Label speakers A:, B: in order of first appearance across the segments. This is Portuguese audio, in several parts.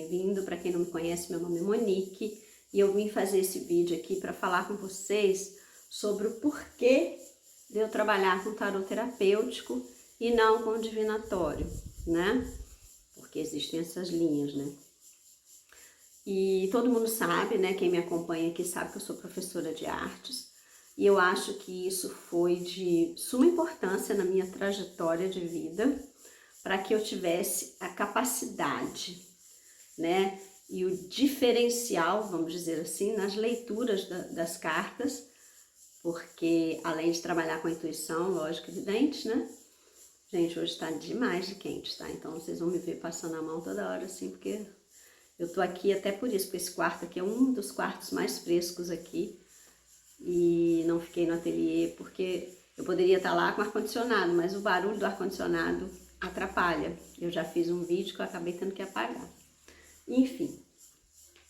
A: bem-vindo. Para quem não me conhece, meu nome é Monique e eu vim fazer esse vídeo aqui para falar com vocês sobre o porquê de eu trabalhar com tarô terapêutico e não com divinatório, né? Porque existem essas linhas, né? E todo mundo sabe, né? Quem me acompanha aqui sabe que eu sou professora de artes e eu acho que isso foi de suma importância na minha trajetória de vida, para que eu tivesse a capacidade, né, e o diferencial, vamos dizer assim, nas leituras das cartas, porque além de trabalhar com a intuição, lógico, evidente, né? Gente, hoje tá demais de quente, tá? Então vocês vão me ver passando a mão toda hora, assim, porque eu tô aqui até por isso, porque esse quarto aqui é um dos quartos mais frescos aqui, e não fiquei no ateliê, porque eu poderia estar lá com ar-condicionado, mas o barulho do ar-condicionado atrapalha. Eu já fiz um vídeo que eu acabei tendo que apagar. Enfim,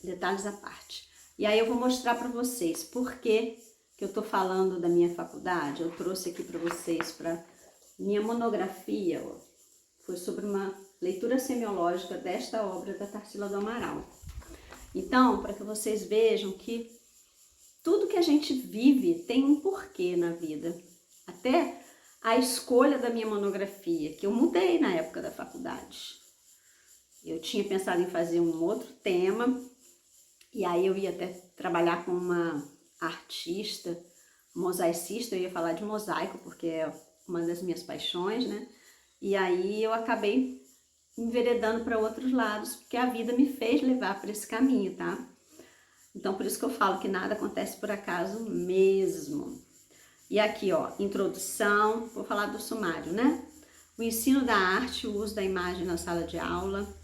A: detalhes à parte. E aí eu vou mostrar para vocês por que eu tô falando da minha faculdade. Eu trouxe aqui para vocês, para minha monografia, ó, foi sobre uma leitura semiológica desta obra da Tarsila do Amaral. Então, para que vocês vejam que tudo que a gente vive tem um porquê na vida. Até a escolha da minha monografia, que eu mudei na época da faculdade. Eu tinha pensado em fazer um outro tema, e aí eu ia até trabalhar com uma artista, mosaicista, eu ia falar de mosaico, porque é uma das minhas paixões, né? E aí eu acabei enveredando para outros lados, porque a vida me fez levar para esse caminho, tá? Então, por isso que eu falo que nada acontece por acaso mesmo. E aqui, ó, introdução, vou falar do sumário, né? O ensino da arte, o uso da imagem na sala de aula,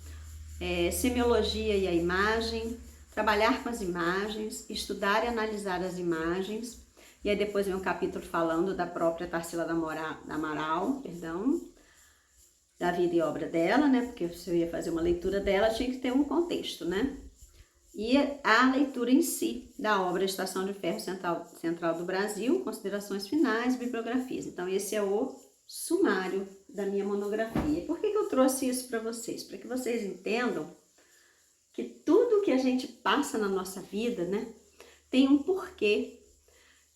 A: semiologia e a imagem, trabalhar com as imagens, estudar e analisar as imagens. E aí depois vem um capítulo falando da própria Tarsila da Amaral, perdão, da vida e obra dela, né? Porque se eu ia fazer uma leitura dela, tinha que ter um contexto, né? E a leitura em si da obra Estação de Ferro Central do Brasil, considerações finais, bibliografias. Então esse é o sumário da minha monografia. Por que eu trouxe isso para vocês? Para que vocês entendam que tudo que a gente passa na nossa vida, né, tem um porquê.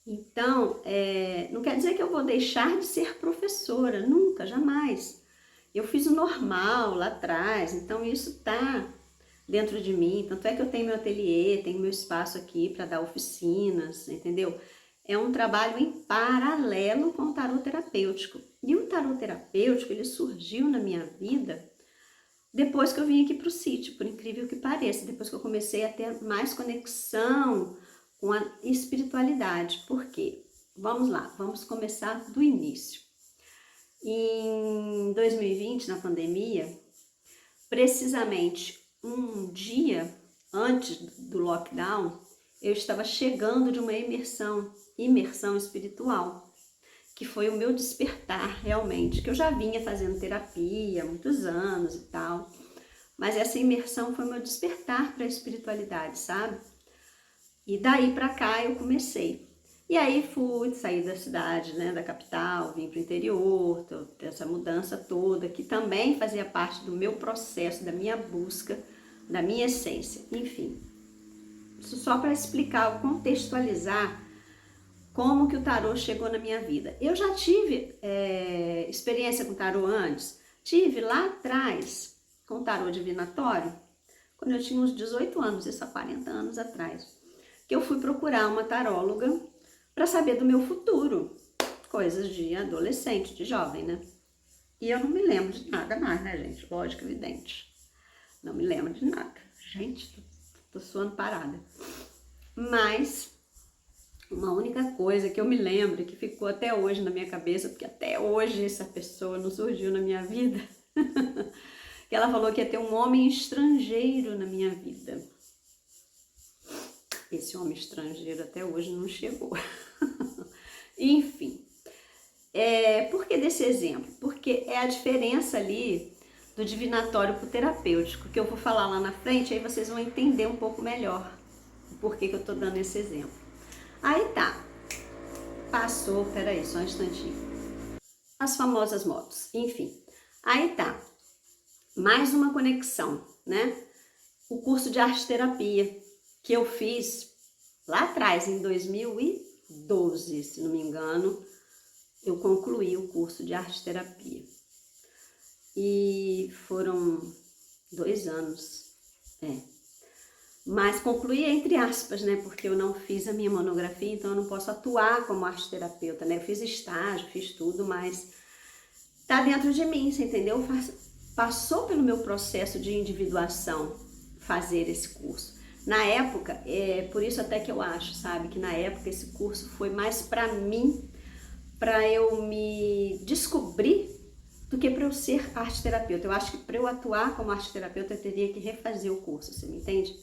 A: Então, não quer dizer que eu vou deixar de ser professora, nunca, jamais. Eu fiz o normal lá atrás, então isso tá dentro de mim, tanto é que eu tenho meu ateliê, tenho meu espaço aqui para dar oficinas, entendeu? É um trabalho em paralelo com o tarô terapêutico. E o tarô terapêutico, ele surgiu na minha vida depois que eu vim aqui para o sítio, por incrível que pareça, depois que eu comecei a ter mais conexão com a espiritualidade. Por quê? Vamos lá, vamos começar do início. Em 2020, na pandemia, precisamente um dia antes do lockdown, eu estava chegando de uma imersão espiritual, que foi o meu despertar realmente, que eu já vinha fazendo terapia há muitos anos e tal, mas essa imersão foi o meu despertar para a espiritualidade, sabe? E daí para cá eu comecei. E aí fui sair da cidade, né, da capital, vim para o interior, essa mudança toda, que também fazia parte do meu processo, da minha busca, da minha essência, enfim. Isso só para explicar, contextualizar como que o tarô chegou na minha vida. Eu já tive experiência com tarô antes, tive lá atrás com tarô divinatório, quando eu tinha uns 18 anos, isso há 40 anos atrás, que eu fui procurar uma taróloga para saber do meu futuro, coisas de adolescente, de jovem, né? E eu não me lembro de nada mais, né, gente? Lógico, evidente. Não me lembro de nada. Gente, tô suando parada. Mas uma única coisa que eu me lembro, que ficou até hoje na minha cabeça, porque até hoje essa pessoa não surgiu na minha vida, que ela falou que ia ter um homem estrangeiro na minha vida. Esse homem estrangeiro até hoje não chegou. Enfim, por que desse exemplo? Porque é a diferença ali do divinatório para o terapêutico, que eu vou falar lá na frente, aí vocês vão entender um pouco melhor o porquê que eu tô dando esse exemplo. Aí tá, passou, peraí, só um instantinho. As famosas motos, enfim. Aí tá, mais uma conexão, né? o curso de arte-terapia que eu fiz lá atrás, em 2012, se não me engano, eu concluí o curso de arte-terapia. E foram 2 anos, Mas concluí entre aspas, né? Porque eu não fiz a minha monografia, então eu não posso atuar como arte-terapeuta, né? Eu fiz estágio, fiz tudo, mas tá dentro de mim, você entendeu? Passou pelo meu processo de individuação fazer esse curso. Na época, por isso até que eu acho, sabe, que na época esse curso foi mais para mim, para eu me descobrir, do que para eu ser arte-terapeuta. Eu acho que para eu atuar como arte-terapeuta eu teria que refazer o curso, você me entende?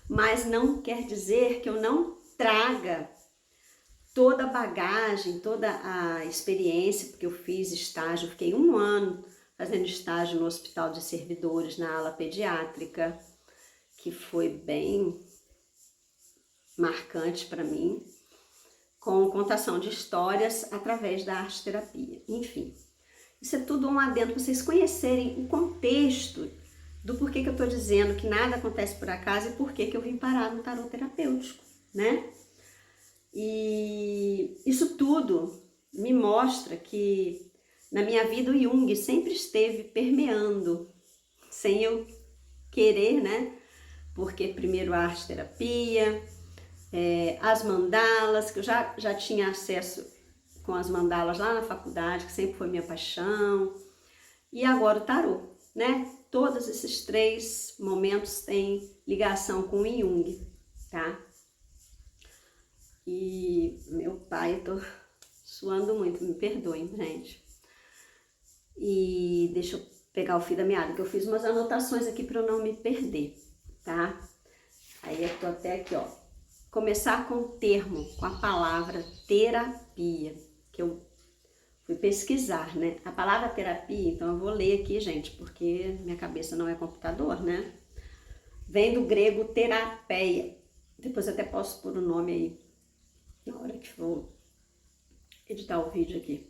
A: Mas não quer dizer que eu não traga toda a bagagem, toda a experiência, porque eu fiz estágio, fiquei 1 ano fazendo estágio no Hospital de Servidores, na ala pediátrica, que foi bem marcante para mim, com contação de histórias através da arte-terapia. Enfim, isso é tudo um adendo para vocês conhecerem o contexto do porquê que eu estou dizendo que nada acontece por acaso e porquê que eu vim parar no tarô terapêutico, né? E isso tudo me mostra que na minha vida o Jung sempre esteve permeando, sem eu querer, né? Porque primeiro a arte-terapia, as mandalas, que eu já tinha acesso com as mandalas lá na faculdade, que sempre foi minha paixão, e agora o tarô, né? Todos esses 3 momentos têm ligação com o Jung, tá? E meu pai, eu tô suando muito, me perdoem, gente. E deixa eu pegar o fio da meada, que eu fiz umas anotações aqui para eu não me perder, tá? Aí eu tô até aqui, ó. Começar com o termo, com a palavra terapia, que eu fui pesquisar, né? A palavra terapia, então eu vou ler aqui, gente, porque minha cabeça não é computador, né? Vem do grego terapeia. Depois eu até posso pôr o nome aí, na hora que for editar o vídeo aqui.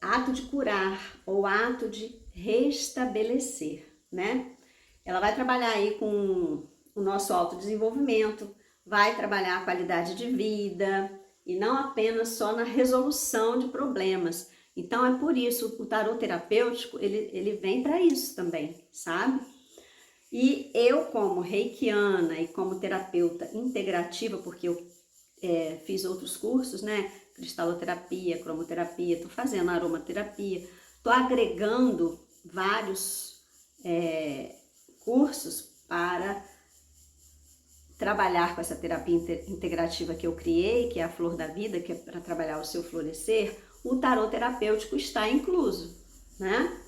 A: Ato de curar ou ato de restabelecer, né? Ela vai trabalhar aí com o nosso autodesenvolvimento, vai trabalhar a qualidade de vida e não apenas só na resolução de problemas. Então é por isso o tarô terapêutico, ele vem para isso também, sabe? E eu como reikiana e como terapeuta integrativa, porque eu fiz outros cursos, né? Cristaloterapia, cromoterapia, tô fazendo aromaterapia, tô agregando vários cursos para trabalhar com essa terapia integrativa que eu criei, que é a Flor da Vida, que é para trabalhar o seu florescer. O tarô terapêutico está incluso, né?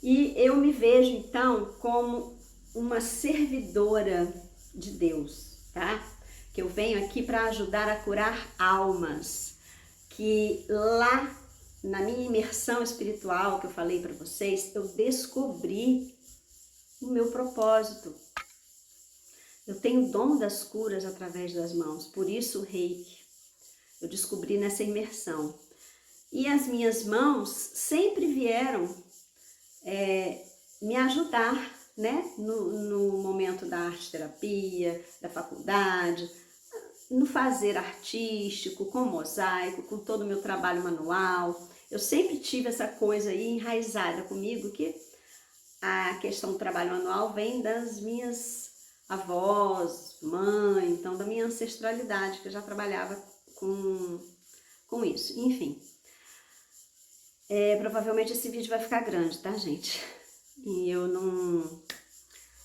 A: E eu me vejo então como uma servidora de Deus, tá? Que eu venho aqui para ajudar a curar almas, que lá na minha imersão espiritual que eu falei para vocês, eu descobri o meu propósito. Eu tenho o dom das curas através das mãos, por isso o Reiki. Eu descobri nessa imersão. E as minhas mãos sempre vieram me ajudar, né? No momento da arte-terapia, da faculdade, no fazer artístico, com mosaico, com todo o meu trabalho manual. Eu sempre tive essa coisa aí enraizada comigo, que a questão do trabalho manual vem das minhas avós, mãe, então da minha ancestralidade, que eu já trabalhava com isso. Enfim, provavelmente esse vídeo vai ficar grande, tá, gente? E eu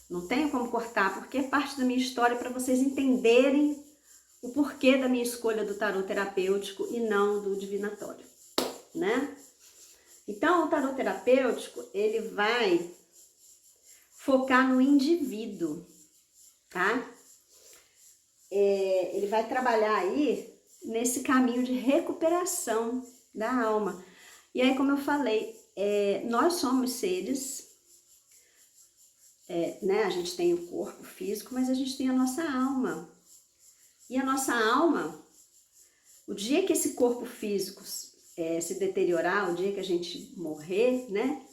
A: não tenho como cortar, porque é parte da minha história para vocês entenderem o porquê da minha escolha do tarô terapêutico e não do divinatório, né? Então, o tarô terapêutico, ele vai focar no indivíduo, tá? Ele vai trabalhar aí nesse caminho de recuperação da alma. E aí, como eu falei, nós somos seres, né? A gente tem o corpo físico, mas a gente tem a nossa alma. E a nossa alma, o dia que esse corpo físico se deteriorar, o dia que a gente morrer, né?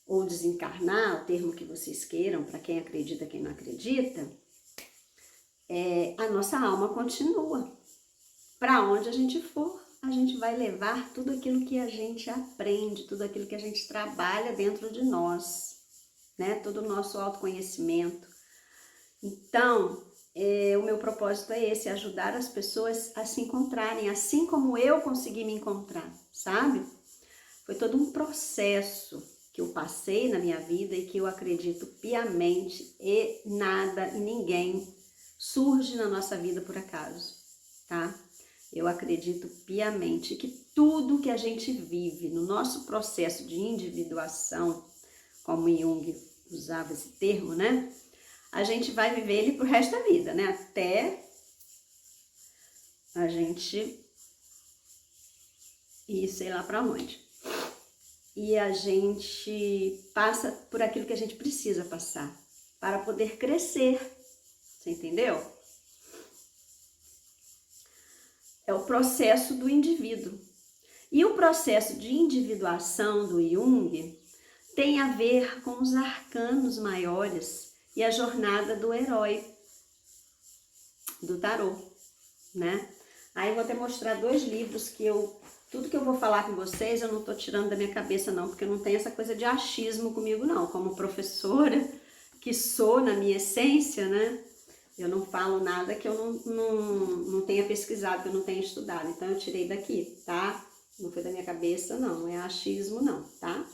A: ou desencarnar, o termo que vocês queiram, para quem acredita, quem não acredita, a nossa alma continua. Para onde a gente for, a gente vai levar tudo aquilo que a gente aprende, tudo aquilo que a gente trabalha dentro de nós, né? Todo o nosso autoconhecimento. Então, o meu propósito é esse, ajudar as pessoas a se encontrarem, assim como eu consegui me encontrar, sabe? Foi todo um processo que eu passei na minha vida e que eu acredito piamente, e nada e ninguém surge na nossa vida por acaso, tá? Eu acredito piamente que tudo que a gente vive no nosso processo de individuação, como Jung usava esse termo, né? A gente vai viver ele pro resto da vida, né? Até a gente ir sei lá para onde. E a gente passa por aquilo que a gente precisa passar para poder crescer, você entendeu? É o processo do indivíduo. E o processo de individuação do Jung tem a ver com os arcanos maiores e a jornada do herói do tarô, né? Aí eu vou até mostrar 2 livros que tudo que eu vou falar com vocês, eu não tô tirando da minha cabeça não, porque eu não tenho essa coisa de achismo comigo não, como professora que sou na minha essência, né? Eu não falo nada que eu não tenha pesquisado, que eu não tenha estudado, então eu tirei daqui, tá? Não foi da minha cabeça não é achismo não, tá?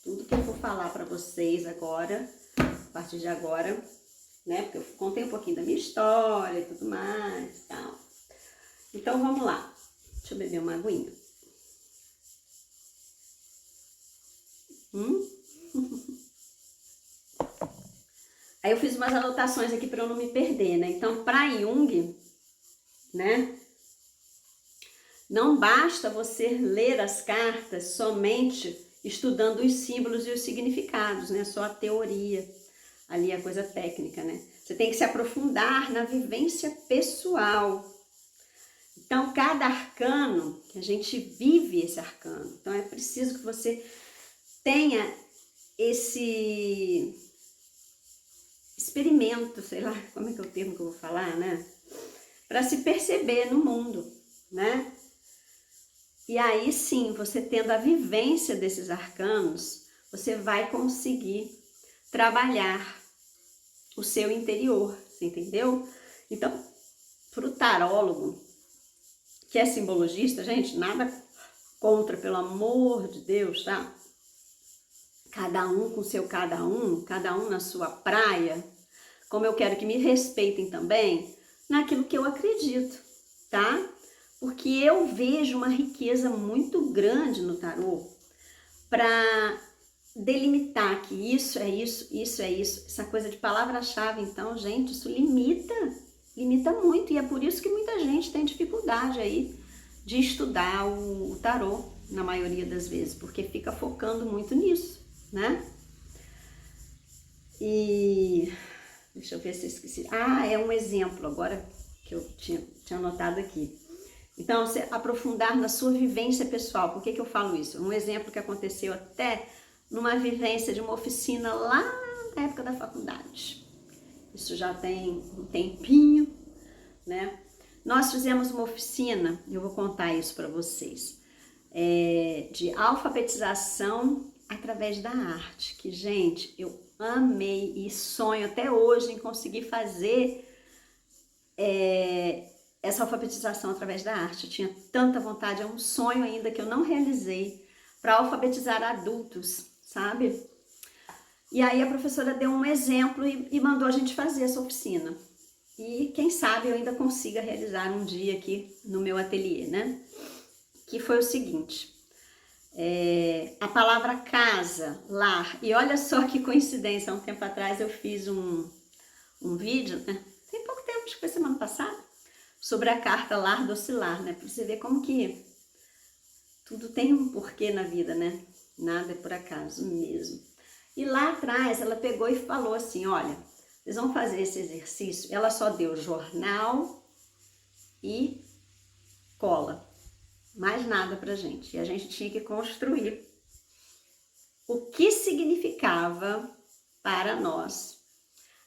A: Tudo que eu vou falar para vocês agora, a partir de agora, né? Porque eu contei um pouquinho da minha história e tudo mais, tal. Então vamos lá. Deixa eu beber uma aguinha. Aí eu fiz umas anotações aqui para eu não me perder, né? Então, para Jung, né? Não basta você ler as cartas somente estudando os símbolos e os significados, né? Só a teoria, ali a coisa técnica, né? Você tem que se aprofundar na vivência pessoal. Então, cada arcano, que a gente vive esse arcano. Então, é preciso que você tenha esse experimento, sei lá, como é que é o termo que eu vou falar, né? Para se perceber no mundo, né? E aí sim, você tendo a vivência desses arcanos, você vai conseguir trabalhar o seu interior, você entendeu? Então, para o tarólogo, que é simbologista, gente, nada contra, pelo amor de Deus, tá? Cada um com seu cada um na sua praia, como eu quero que me respeitem também, naquilo que eu acredito, tá? Porque eu vejo uma riqueza muito grande no tarô para delimitar que isso é isso, isso é isso. Essa coisa de palavra-chave, então, gente, isso limita muito. E é por isso que muita gente tem dificuldade aí de estudar o tarô, na maioria das vezes, porque fica focando muito nisso, né? E deixa eu ver se eu esqueci. Ah, é um exemplo agora que eu tinha anotado aqui. Então, você aprofundar na sua vivência pessoal. Por que eu falo isso? Um exemplo que aconteceu até numa vivência de uma oficina lá na época da faculdade. Isso já tem um tempinho, né? Nós fizemos uma oficina, eu vou contar isso para vocês, de alfabetização através da arte, que, gente, eu amei e sonho até hoje em conseguir fazer essa alfabetização através da arte. Eu tinha tanta vontade, é um sonho ainda que eu não realizei, para alfabetizar adultos, sabe? E aí a professora deu um exemplo e mandou a gente fazer essa oficina. E quem sabe eu ainda consiga realizar um dia aqui no meu ateliê, né? Que foi o seguinte, a palavra casa, lar, e olha só que coincidência, há um tempo atrás eu fiz um vídeo, né? Tem pouco tempo, acho que foi semana passada, sobre a carta lar docilar, né? Pra você ver como que tudo tem um porquê na vida, né? Nada é por acaso mesmo. E lá atrás ela pegou e falou assim, olha, vocês vão fazer esse exercício. Ela só deu jornal e cola, mais nada pra gente. E a gente tinha que construir o que significava para nós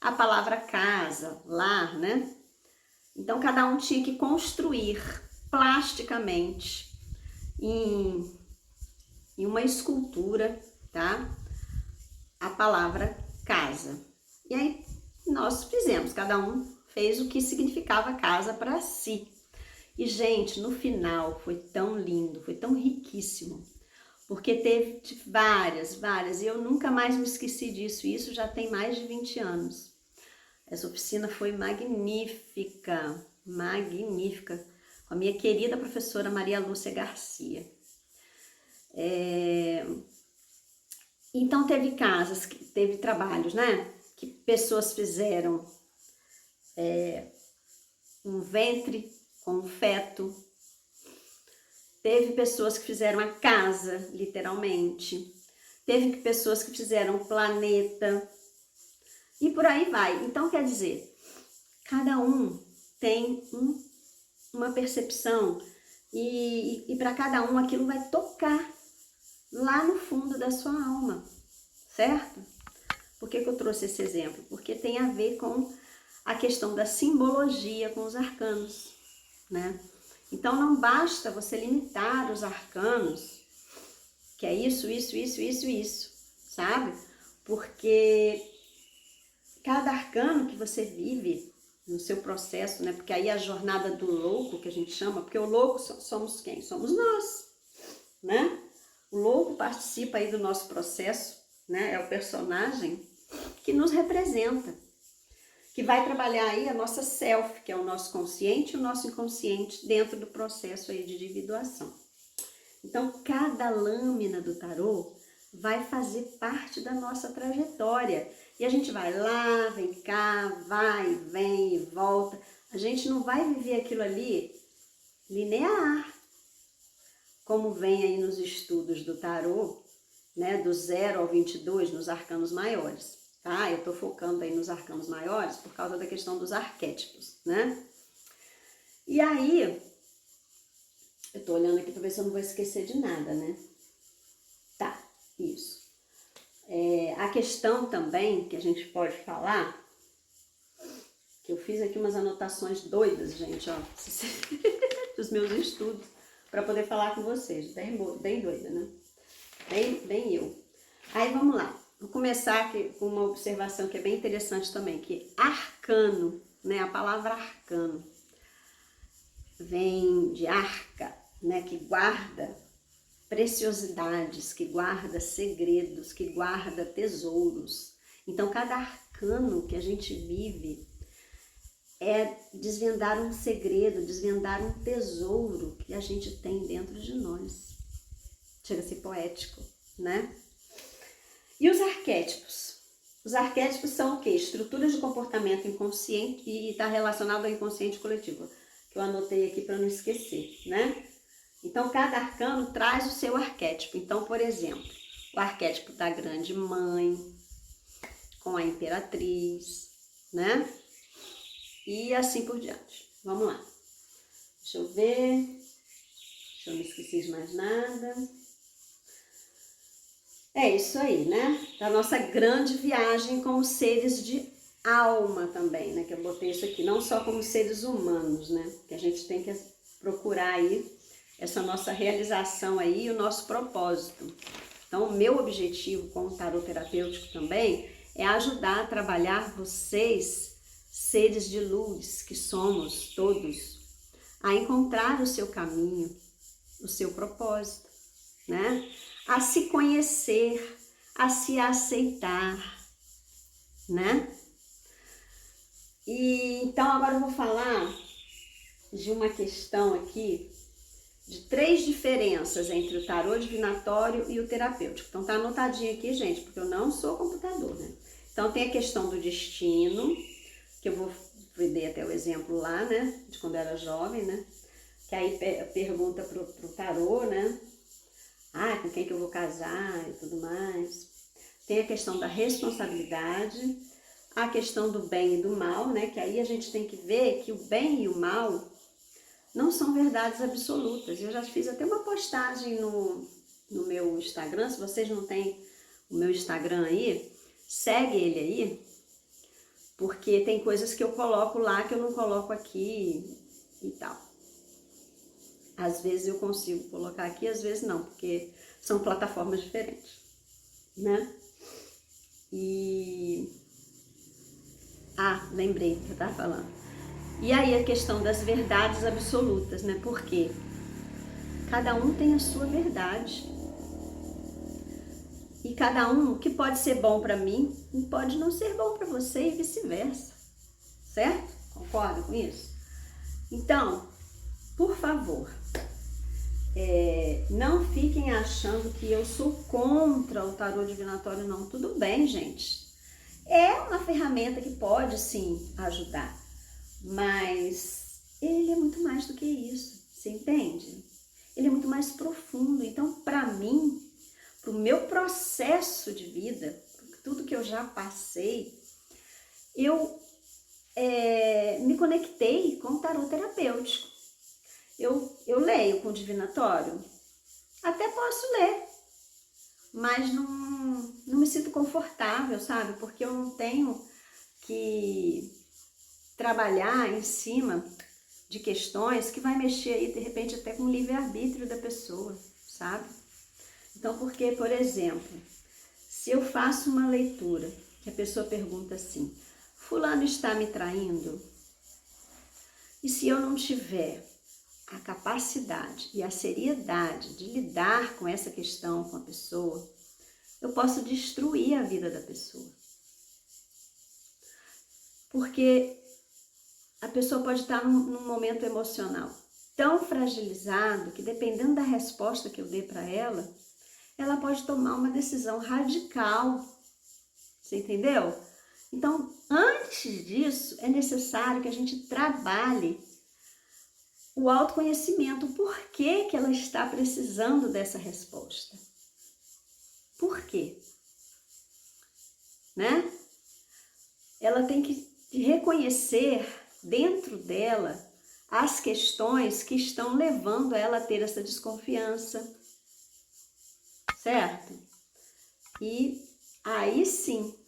A: a palavra casa, lar, né? Então, cada um tinha que construir plasticamente em uma escultura, tá? A palavra casa. E aí, nós fizemos, cada um fez o que significava casa para si. E, gente, no final foi tão lindo, foi tão riquíssimo, porque teve várias, e eu nunca mais me esqueci disso, e isso já tem mais de 20 anos. Essa oficina foi magnífica, magnífica, com a minha querida professora Maria Lúcia Garcia. Então teve casas, teve trabalhos, né? Que pessoas fizeram um ventre com um feto. Teve pessoas que fizeram a casa, literalmente. Teve pessoas que fizeram o planeta. E por aí vai. Então, quer dizer, cada um tem uma percepção e para cada um aquilo vai tocar lá no fundo da sua alma, certo? Por que eu trouxe esse exemplo? Porque tem a ver com a questão da simbologia com os arcanos, né? Então não basta você limitar os arcanos, que é isso, sabe? Porque cada arcano que você vive no seu processo, né? Porque aí a jornada do louco, que a gente chama, porque o louco somos quem? Somos nós, né? O louco participa aí do nosso processo, né? É o personagem que nos representa, que vai trabalhar aí a nossa self, que é o nosso consciente e o nosso inconsciente dentro do processo aí de individuação. Então, cada lâmina do tarô vai fazer parte da nossa trajetória. E a gente vai lá, vem cá, vai, vem e volta. A gente não vai viver aquilo ali linear, como vem aí nos estudos do tarô, né, do 0 ao 22, nos arcanos maiores, tá? Eu tô focando aí nos arcanos maiores por causa da questão dos arquétipos, né? E aí, eu tô olhando aqui pra ver se eu não vou esquecer de nada, né? Tá, isso. A questão também que a gente pode falar, que eu fiz aqui umas anotações doidas, gente, ó, dos meus estudos, para poder falar com vocês, bem doida, né? Bem eu. Aí vamos lá, vou começar aqui com uma observação que é bem interessante também, que arcano, né? A palavra arcano vem de arca, né? Que guarda preciosidades, que guarda segredos, que guarda tesouros. Então, cada arcano que a gente vive é desvendar um segredo, desvendar um tesouro que a gente tem dentro de nós. Chega a ser poético, né? E os arquétipos? Os arquétipos são o quê? Estruturas de comportamento inconsciente e está relacionado ao inconsciente coletivo, que eu anotei aqui para não esquecer, né? Então, cada arcano traz o seu arquétipo. Então, por exemplo, o arquétipo da grande mãe, com a imperatriz, né? E assim por diante. Vamos lá. Deixa eu ver. Deixa eu não esquecer de mais nada. É isso aí, né? Da nossa grande viagem com os seres de alma também, né? Que eu botei isso aqui, não só como seres humanos, né? Que a gente tem que procurar aí essa nossa realização aí, o nosso propósito. Então, o meu objetivo com o tarô terapêutico também é ajudar a trabalhar vocês, seres de luz que somos todos, a encontrar o seu caminho, o seu propósito, né? A se conhecer, a se aceitar, né? E então agora eu vou falar de uma questão aqui, de 3 diferenças entre o tarô divinatório e o terapêutico. Então tá anotadinho aqui, gente, porque eu não sou computador, né? Então tem a questão do destino, que eu vou dei até o exemplo lá, né, de quando eu era jovem, né? Que aí pergunta pro tarô, né? Ah, com quem que eu vou casar e tudo mais. Tem a questão da responsabilidade, a questão do bem e do mal, né? Que aí a gente tem que ver que o bem e o mal não são verdades absolutas. Eu já fiz até uma postagem no meu Instagram, se vocês não têm o meu Instagram aí, segue ele aí, porque tem coisas que eu coloco lá que eu não coloco aqui e tal. Às vezes eu consigo colocar aqui, às vezes não, porque são plataformas diferentes, né? Lembrei do que eu estava falando. E aí a questão das verdades absolutas, né? Porque cada um tem a sua verdade. E cada um, o que pode ser bom para mim, pode não ser bom para você e vice-versa. Certo? Concorda com isso? Então, por favor, não fiquem achando que eu sou contra o tarô divinatório, não. Tudo bem, gente. É uma ferramenta que pode, sim, ajudar. Mas ele é muito mais do que isso, você entende? Ele é muito mais profundo. Então, para mim, para o meu processo de vida, tudo que eu já passei, eu me conectei com o tarô terapêutico. Eu leio com o divinatório, até posso ler, mas não me sinto confortável, sabe? Porque eu não tenho que trabalhar em cima de questões que vai mexer aí, de repente, até com o livre-arbítrio da pessoa, sabe? Então, porque, por exemplo, se eu faço uma leitura que a pessoa pergunta assim, fulano está me traindo? E se eu não tiver a capacidade e a seriedade de lidar com essa questão com a pessoa, eu posso destruir a vida da pessoa. Porque a pessoa pode estar num momento emocional tão fragilizado que, dependendo da resposta que eu dê para ela, ela pode tomar uma decisão radical. Você entendeu? Então, antes disso, é necessário que a gente trabalhe o autoconhecimento. Por que que ela está precisando dessa resposta? Por quê? Né? Ela tem que reconhecer dentro dela as questões que estão levando ela a ter essa desconfiança, certo? E aí sim,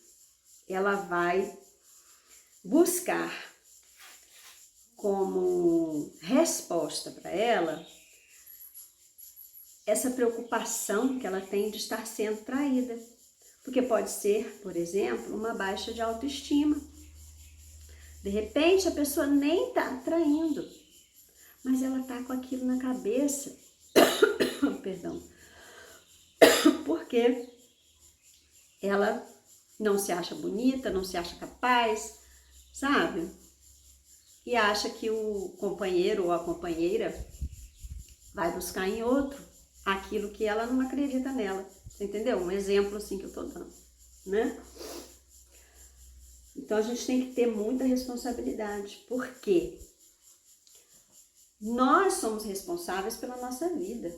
A: ela vai buscar como resposta para ela essa preocupação que ela tem de estar sendo traída. Porque pode ser, por exemplo, uma baixa de autoestima. De repente a pessoa nem está traindo, mas ela está com aquilo na cabeça, perdão, porque ela não se acha bonita, não se acha capaz, sabe? E acha que o companheiro ou a companheira vai buscar em outro aquilo que ela não acredita nela. Você entendeu? Um exemplo assim que eu tô dando, né? Então a gente tem que ter muita responsabilidade, porque nós somos responsáveis pela nossa vida.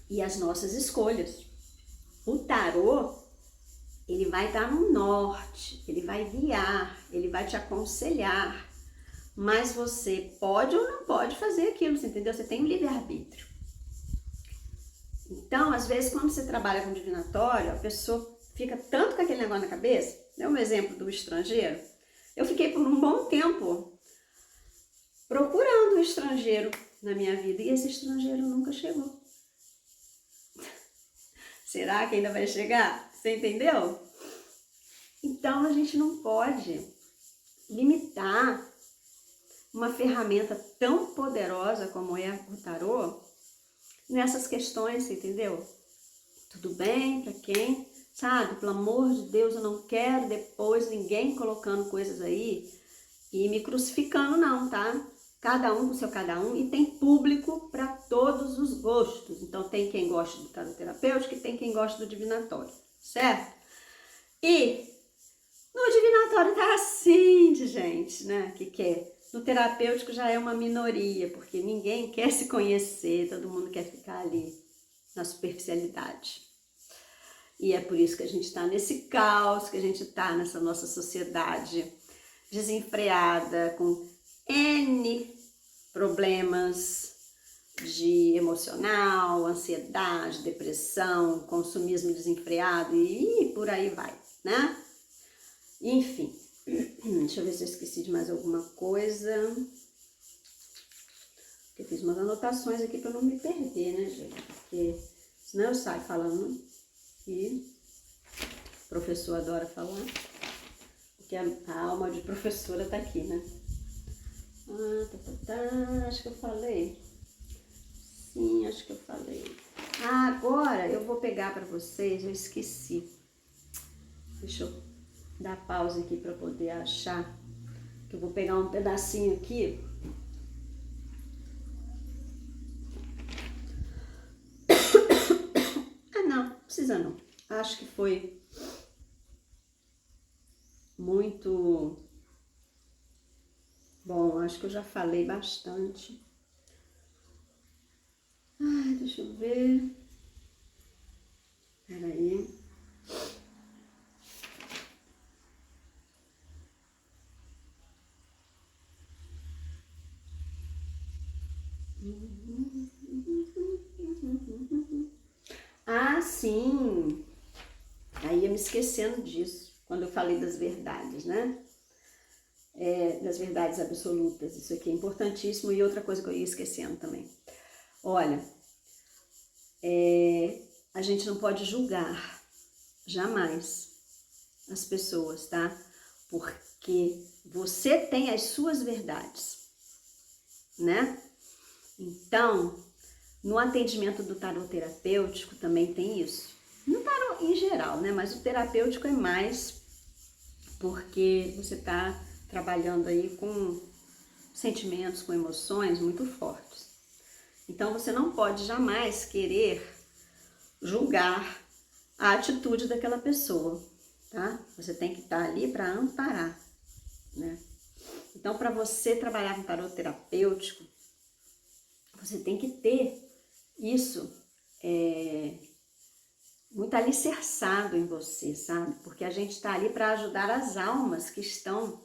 A: E as nossas escolhas. O tarô, ele vai dar no norte, ele vai guiar, ele vai te aconselhar, mas você pode ou não pode fazer aquilo, você entendeu? Você tem um livre-arbítrio. Então, às vezes, quando você trabalha com divinatório, a pessoa fica tanto com aquele negócio na cabeça. Deu um exemplo do estrangeiro. Eu fiquei por um bom tempo procurando um estrangeiro na minha vida e esse estrangeiro nunca chegou. Será que ainda vai chegar? Você entendeu? Então, a gente não pode limitar uma ferramenta tão poderosa como é o tarô nessas questões, você entendeu? Tudo bem para quem, sabe? Pelo amor de Deus, eu não quero depois ninguém colocando coisas aí e me crucificando não, tá? Cada um com seu cada um, e tem público para todos os gostos. Então tem quem gosta do tarot terapêutico e tem quem gosta do divinatório, certo? E no divinatório tá assim de gente, né? Que quer. No terapêutico já é uma minoria, porque ninguém quer se conhecer, todo mundo quer ficar ali na superficialidade. E é por isso que a gente está nesse caos, que a gente está nessa nossa sociedade desenfreada, com N problemas, de emocional, ansiedade, depressão, consumismo desenfreado e por aí vai, né? Enfim, deixa eu ver se eu esqueci de mais alguma coisa. Eu fiz umas anotações aqui para não me perder, né, gente? Porque senão eu saio falando e o professor adora falar, porque a alma de professora tá aqui, né? Acho que eu falei. Sim, acho que eu falei. Agora eu vou pegar para vocês, eu esqueci. Deixa eu dar pausa aqui para poder achar. Que eu vou pegar um pedacinho aqui. Não precisa não. Acho que foi muito bom. Acho que eu já falei bastante. Deixa eu ver. Peraí. Sim. Aí eu me esquecendo disso, quando eu falei das verdades, né? Das verdades absolutas. Isso aqui é importantíssimo. E outra coisa que eu ia esquecendo também. Olha, a gente não pode julgar, jamais, as pessoas, tá? Porque você tem as suas verdades, né? Então, no atendimento do tarô terapêutico também tem isso. No tarô em geral, né? Mas o terapêutico é mais porque você está trabalhando aí com sentimentos, com emoções muito fortes. Então, você não pode jamais querer julgar a atitude daquela pessoa, tá? Você tem que estar ali para amparar, né? Então, para você trabalhar com tarô terapêutico, você tem que ter isso muito alicerçado em você, sabe? Porque a gente está ali para ajudar as almas que estão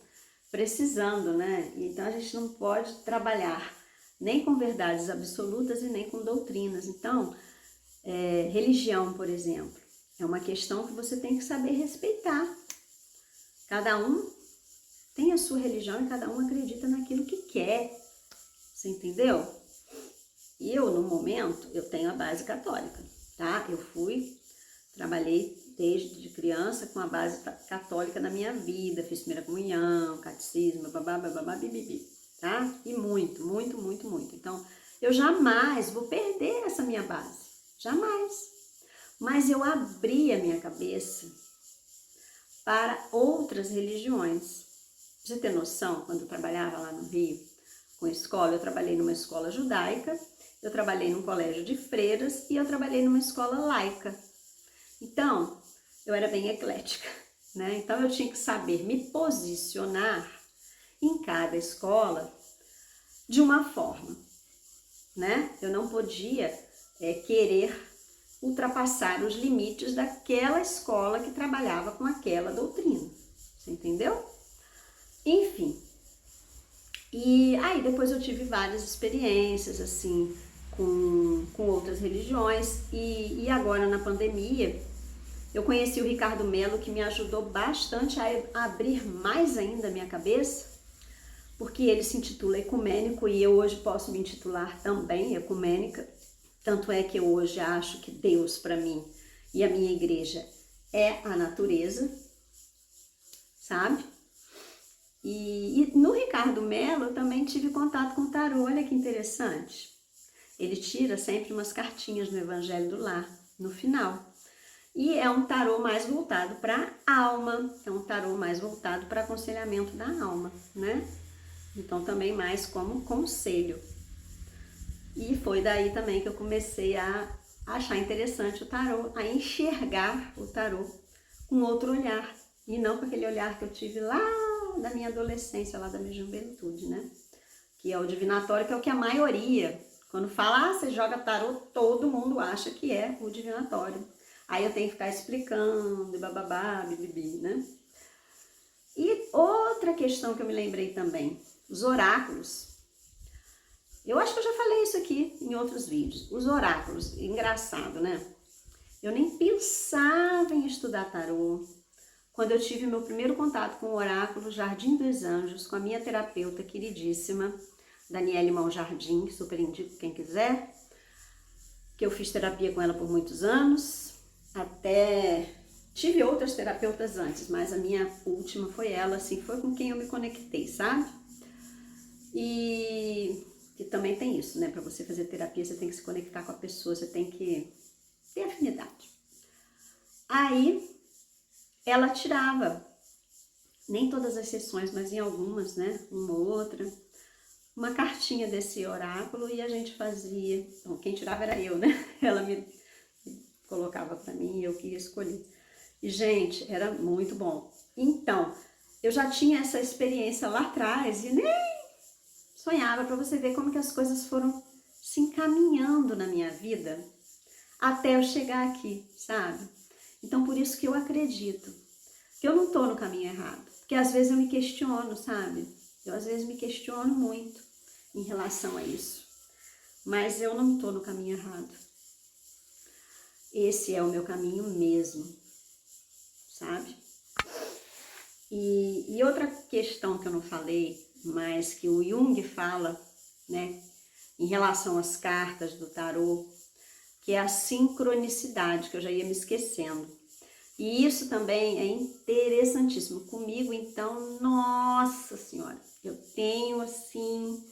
A: precisando, né? Então, a gente não pode trabalhar nem com verdades absolutas e nem com doutrinas. Então, religião, por exemplo, é uma questão que você tem que saber respeitar. Cada um tem a sua religião e cada um acredita naquilo que quer. Você entendeu? E eu, no momento, eu tenho a base católica, tá? Trabalhei desde criança com a base católica na minha vida. Fiz primeira comunhão, catecismo, babá, bibibi, tá? E muito, muito, muito, muito. Então, eu jamais vou perder essa minha base. Jamais. Mas eu abri a minha cabeça para outras religiões. Pra você ter noção, quando eu trabalhava lá no Rio com escola, eu trabalhei numa escola judaica, eu trabalhei num colégio de freiras e eu trabalhei numa escola laica. Então, eu era bem eclética, né? Então, eu tinha que saber me posicionar em cada escola de uma forma, né? Eu não podia querer ultrapassar os limites daquela escola que trabalhava com aquela doutrina. Você entendeu? Enfim. E aí depois eu tive várias experiências, assim, com outras religiões. E agora na pandemia, eu conheci o Ricardo Mello, que me ajudou bastante a abrir mais ainda a minha cabeça, porque ele se intitula ecumênico e eu hoje posso me intitular também ecumênica. Tanto é que eu hoje acho que Deus, para mim, e a minha igreja é a natureza, sabe? E no Ricardo Mello eu também tive contato com o tarô, olha que interessante. Ele tira sempre umas cartinhas no Evangelho do Lar, no final. E é um tarô mais voltado para a alma, é um tarô mais voltado para aconselhamento da alma, né? Então também mais como conselho. E foi daí também que eu comecei a achar interessante o tarô, a enxergar o tarô com outro olhar. E não com aquele olhar que eu tive lá da minha adolescência, lá da minha juventude, né? Que é o divinatório, que é o que a maioria, quando fala, você joga tarô, todo mundo acha que é o divinatório. Aí eu tenho que ficar explicando, bababá, bibibi, né? E outra questão que eu me lembrei também, os oráculos. Eu acho que eu já falei isso aqui em outros vídeos. Os oráculos, engraçado, né? Eu nem pensava em estudar tarô. Quando eu tive meu primeiro contato com o oráculo Jardim dos Anjos, com a minha terapeuta queridíssima, Daniele Maljardim, que super indico quem quiser, que eu fiz terapia com ela por muitos anos, até tive outras terapeutas antes, mas a minha última foi ela, assim, foi com quem eu me conectei, sabe? E também tem isso, né? Para você fazer terapia, você tem que se conectar com a pessoa, você tem que ter afinidade. Aí, ela tirava, nem todas as sessões, mas em algumas, né? Uma ou outra, uma cartinha desse oráculo e a gente fazia. Bom, quem tirava era eu, né? Ela me colocava para mim e eu que ia escolher. E, gente, era muito bom. Então, eu já tinha essa experiência lá atrás e nem sonhava, para você ver como que as coisas foram se encaminhando na minha vida até eu chegar aqui, sabe? Então, por isso que eu acredito que eu não tô no caminho errado. Porque às vezes eu me questiono, sabe? Eu às vezes me questiono muito em relação a isso. Mas eu não tô no caminho errado. Esse é o meu caminho mesmo, sabe? E outra questão que eu não falei, mas que o Jung fala, né, em relação às cartas do tarô, que é a sincronicidade, que eu já ia me esquecendo. E isso também é interessantíssimo. Comigo, então, nossa senhora, eu tenho assim...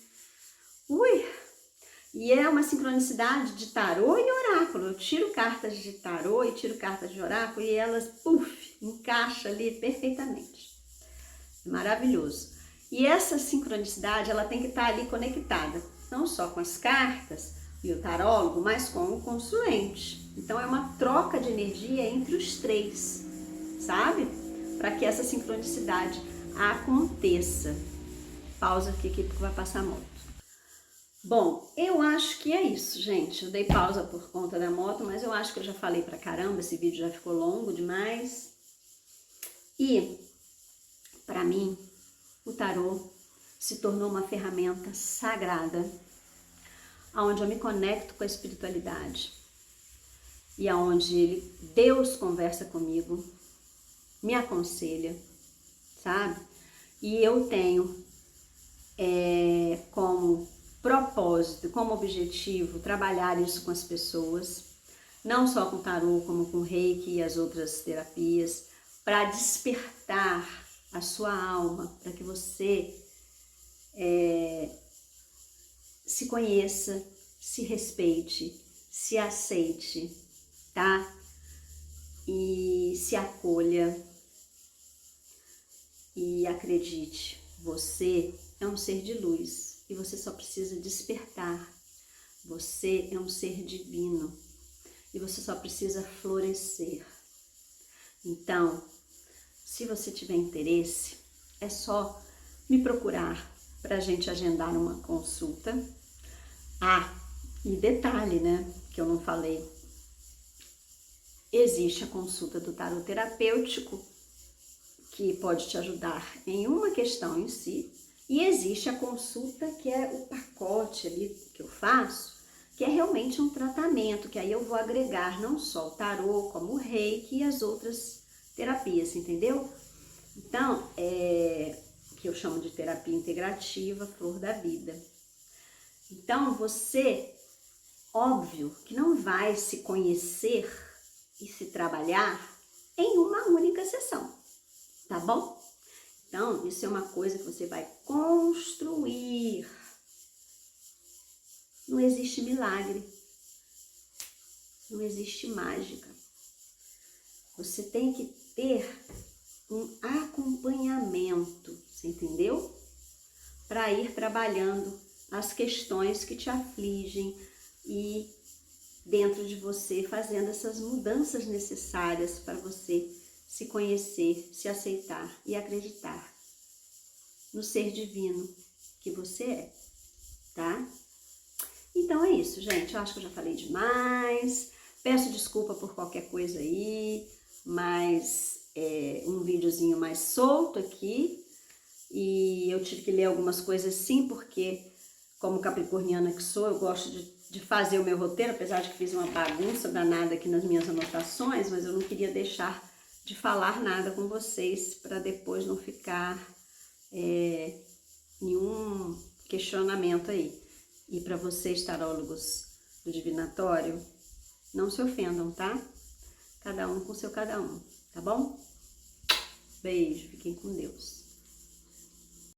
A: E é uma sincronicidade de tarô e oráculo. Eu tiro cartas de tarô e tiro cartas de oráculo e elas, encaixam ali perfeitamente. É maravilhoso. E essa sincronicidade, ela tem que estar ali conectada, não só com as cartas e o tarólogo, mas com o consulente. Então é uma troca de energia entre os três, sabe? Para que essa sincronicidade aconteça. Pausa aqui que vai passar a moto. Bom, eu acho que é isso, gente. Eu dei pausa por conta da moto, mas eu acho que eu já falei pra caramba, esse vídeo já ficou longo demais. E, para mim, o tarô se tornou uma ferramenta sagrada, onde eu me conecto com a espiritualidade e aonde Deus conversa comigo, me aconselha, sabe? E eu tenho como propósito, como objetivo, trabalhar isso com as pessoas, não só com tarô, como com reiki e as outras terapias, para despertar a sua alma, para que você se conheça, se respeite, se aceite, tá? E se acolha e acredite, você é um ser de luz e você só precisa despertar. Você é um ser divino e você só precisa florescer. Então, se você tiver interesse, é só me procurar para a gente agendar uma consulta. Ah, e detalhe, né, que eu não falei. Existe a consulta do tarot terapêutico, que pode te ajudar em uma questão em si, e existe a consulta, que é o pacote ali que eu faço, que é realmente um tratamento, que aí eu vou agregar não só o tarô, como o reiki e as outras terapias, entendeu? Então, que eu chamo de terapia integrativa, flor da vida. Então, você, óbvio, que não vai se conhecer e se trabalhar em uma única sessão, tá bom? Então, isso é uma coisa que você vai construir. Não existe milagre, não existe mágica. Você tem que ter um acompanhamento, você entendeu? Para ir trabalhando as questões que te afligem e dentro de você fazendo essas mudanças necessárias para você se conhecer, se aceitar e acreditar no ser divino que você é, tá? Então é isso, gente. Eu acho que eu já falei demais. Peço desculpa por qualquer coisa aí, mas um videozinho mais solto aqui. E eu tive que ler algumas coisas sim, porque como capricorniana que sou, eu gosto de fazer o meu roteiro, apesar de que fiz uma bagunça danada aqui nas minhas anotações, mas eu não queria deixar de falar nada com vocês para depois não ficar nenhum questionamento aí. E para vocês, tarólogos do divinatório, não se ofendam, tá? Cada um com seu cada um, tá bom? Beijo, fiquem com Deus.